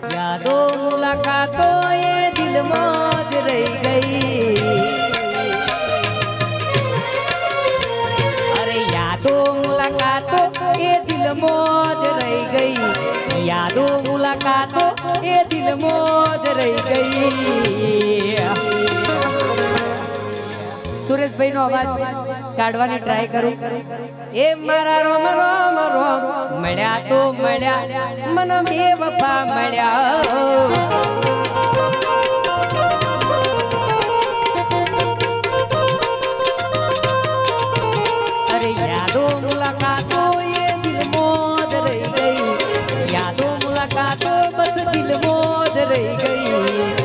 यादो मुलाकातों ये दिल मौज रह गई। अरे यादो मुलाकातों ये दिल मौज रह गई। यादो मुलाकातों ये दिल मौज रह गई। सुरेश भाई नो अवाज काढवानी ट्राय करू। ए मारा रोम रोम रोम मळ्या तो मळ्या मन बेवफा मळ्या। अरे यादो मुलाकातों ये दिल मौज रह गई। यादो मुलाकातों बस दिल मौज रह गई।